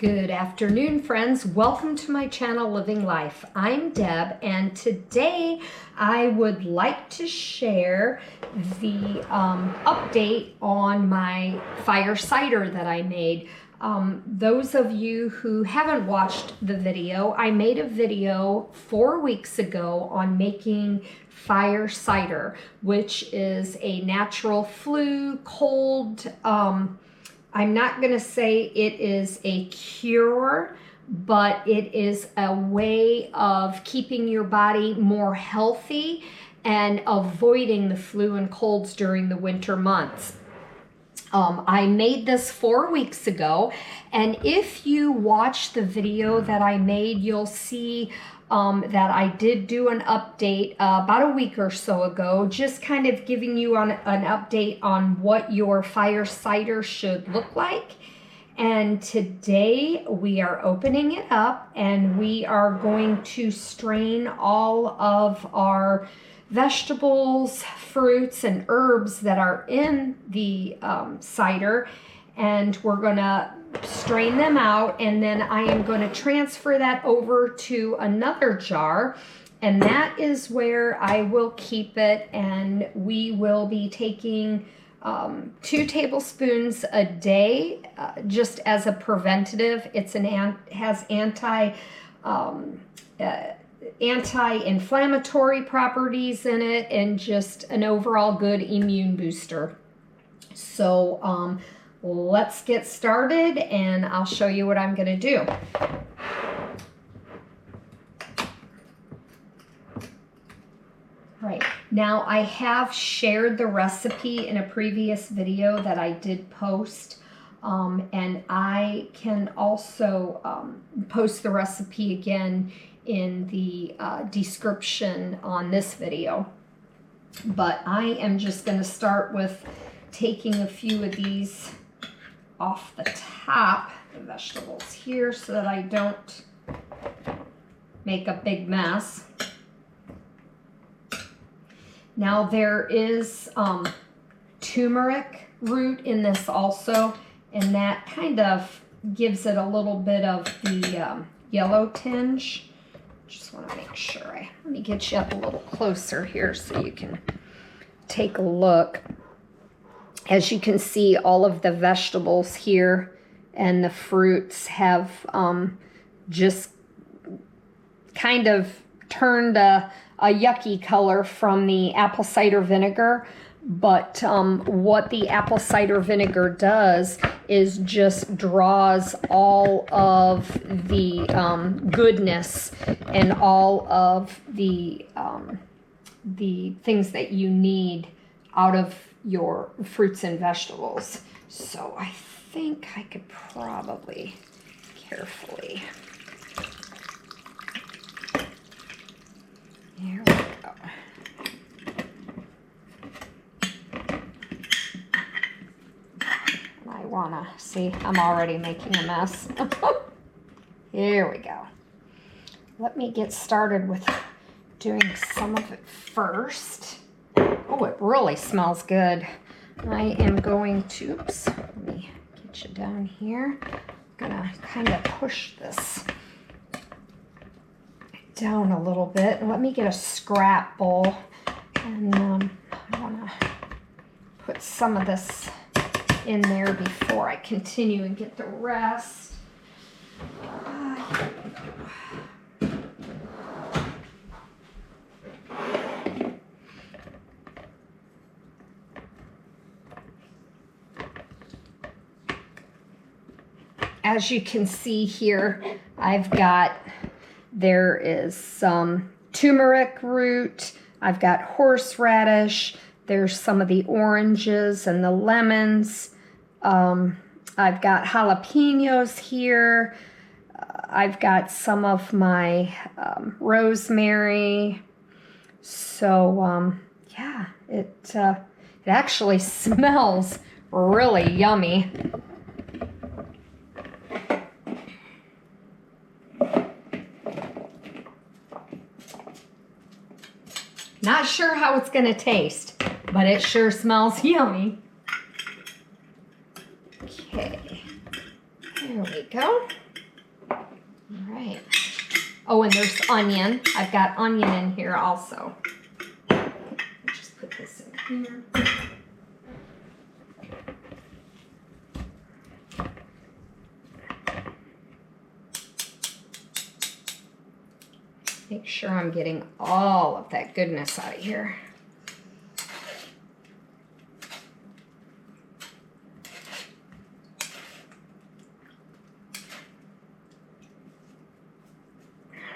Good afternoon, friends. Welcome to my channel, Living Life. I'm Deb, and today I would like to share the update on my fire cider that I made. Those of you who haven't watched the video, I made a video 4 weeks ago on making fire cider, which is a natural flu, cold, I'm not going to say it is a cure, but it is a way of keeping your body more healthy and avoiding the flu and colds during the winter months. I made this 4 weeks ago, and if you watch the video that I made, you'll see that I did do an update about a week or so ago, just kind of giving you an update on what your fire cider should look like. And today we are opening it up, and we are going to strain all of our vegetables, fruits, and herbs that are in the cider, and we're going to strain them out, and then I am going to transfer that over to another jar, and that is where I will keep it. And we will be taking 2 tablespoons a day, just as a preventative. It's has anti-inflammatory properties in it, and just an overall good immune booster. So let's get started, and I'll show you what I'm going to do. Right, now I have shared the recipe in a previous video that I did post, and I can also post the recipe again in the description on this video. But I am just going to start with taking a few of these off the top, the vegetables here, so that I don't make a big mess. Now there is turmeric root in this also, and that kind of gives it a little bit of the yellow tinge. Just want to make sure let me get you up a little closer here so you can take a look. As you can see, all of the vegetables here and the fruits have just kind of turned a yucky color from the apple cider vinegar. But what the apple cider vinegar does is just draws all of the goodness and all of the things that you need out of your fruits and vegetables. So I think I could probably carefully. Here we go. I wanna see, I'm already making a mess. Here we go. Let me get started with doing some of it first. Oh, it really smells good. I am going to, oops, let me get you down here. I'm gonna kind of push this down a little bit. And let me get a scrap bowl, and I wanna put some of this in there before I continue and get the rest. Here we go. As you can see here, there is some turmeric root, I've got horseradish, there's some of the oranges and the lemons, I've got jalapeños here, I've got some of my rosemary. So yeah, it actually smells really yummy. Not sure how it's going to taste, but it sure smells yummy. Okay, there we go. All right. Oh, and there's onion. I've got onion in here also. Just put this in here. Make sure I'm getting all of that goodness out of here.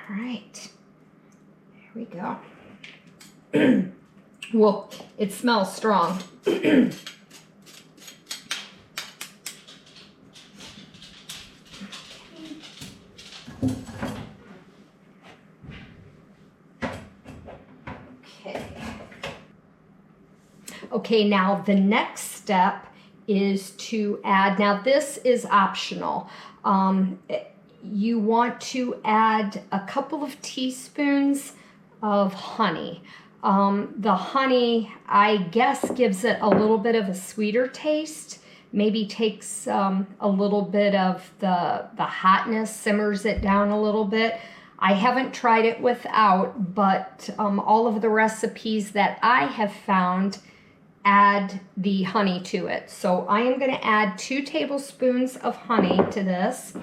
All right, here we go. Well, it smells strong. Okay, now the next step is to add, now this is optional. You want to add a couple of teaspoons of honey. The honey, I guess, gives it a little bit of a sweeter taste. Maybe takes a little bit of the hotness, simmers it down a little bit. I haven't tried it without, but all of the recipes that I have found add the honey to it. So I am going to add 2 tablespoons of honey to this.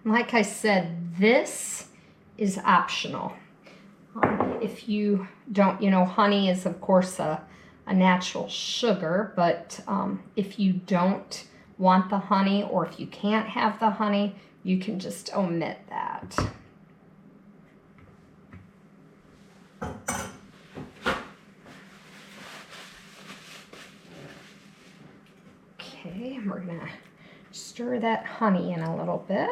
Like I said, this is optional. If you don't, honey is of course a natural sugar, but if you don't want the honey or if you can't have the honey, you can just omit that. Okay, we're gonna stir that honey in a little bit.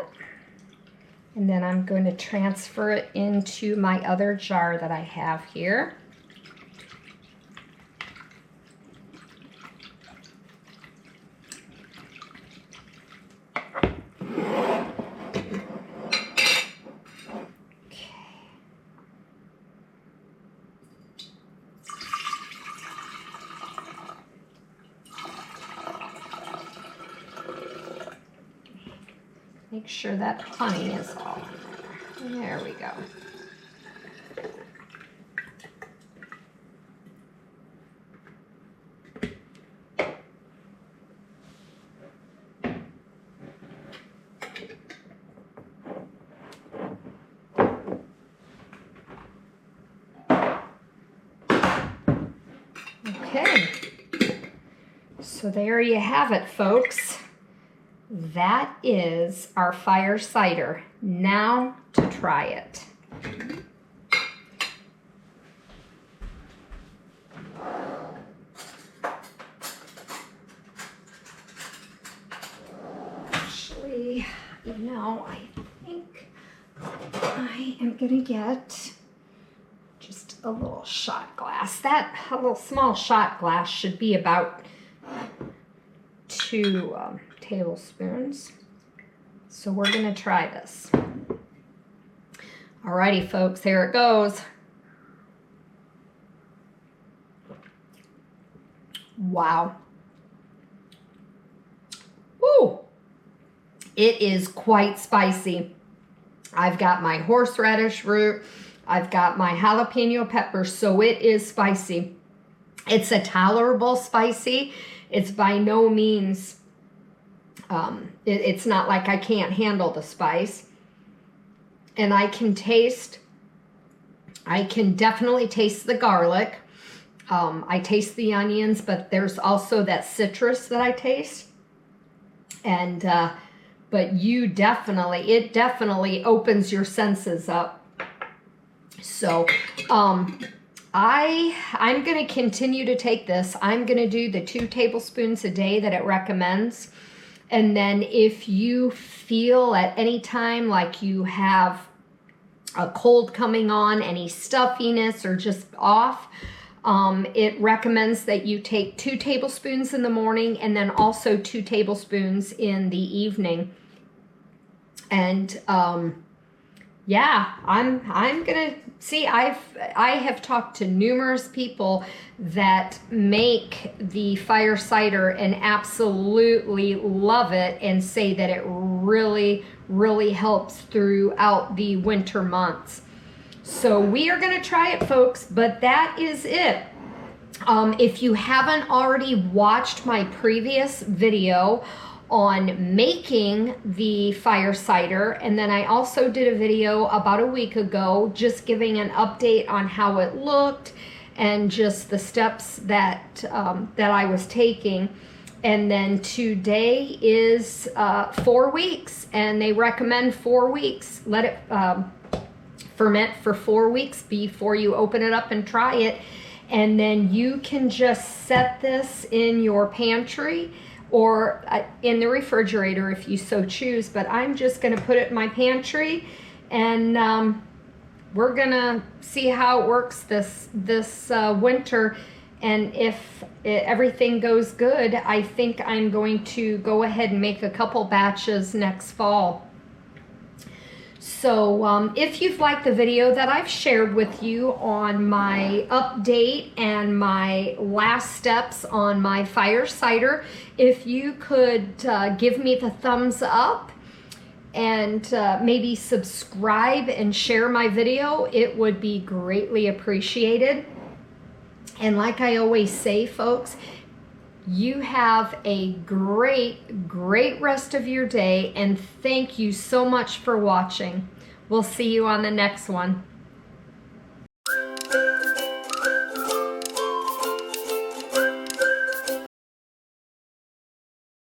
And then I'm going to transfer it into my other jar that I have here. Make sure that honey is all in there. There we go. Okay, so there you have it, folks. That is our fire cider. Now to try it. Actually, I think I am gonna get just a little shot glass. A little small shot glass should be about 2 tablespoons. So we're gonna try this. Alrighty, folks, here it goes. Wow. Ooh, it is quite spicy. I've got my horseradish root. I've got my jalapeno peppers, so it is spicy. It's a tolerable spicy. It's by no means it's not like I can't handle the spice. And I can definitely taste the garlic. I taste the onions, but there's also that citrus that I taste. And, but it definitely opens your senses up. So, I'm going to continue to take this. I'm going to do the 2 tablespoons a day that it recommends. And then if you feel at any time like you have a cold coming on, any stuffiness or just off. It recommends that you take 2 tablespoons in the morning and then also 2 tablespoons in the evening. And yeah, I'm gonna see. I have talked to numerous people that make the fire cider and absolutely love it and say that it really helps throughout the winter months. So we are gonna try it, folks, but that is it. If you haven't already watched my previous video on making the fire cider, and then I also did a video about a week ago just giving an update on how it looked and just the steps that that I was taking. And then today is 4 weeks, and they recommend 4 weeks. Let it ferment for 4 weeks before you open it up and try it. And then you can just set this in your pantry or in the refrigerator if you so choose, but I'm just going to put it in my pantry, and we're going to see how it works this winter. And if everything goes good, I think I'm going to go ahead and make a couple batches next fall. So if you've liked the video that I've shared with you on my update and my last steps on my fire cider, if you could give me the thumbs up and maybe subscribe and share my video, it would be greatly appreciated. And like I always say, folks, you have a great rest of your day, and thank you so much for watching. We'll see you on the next one.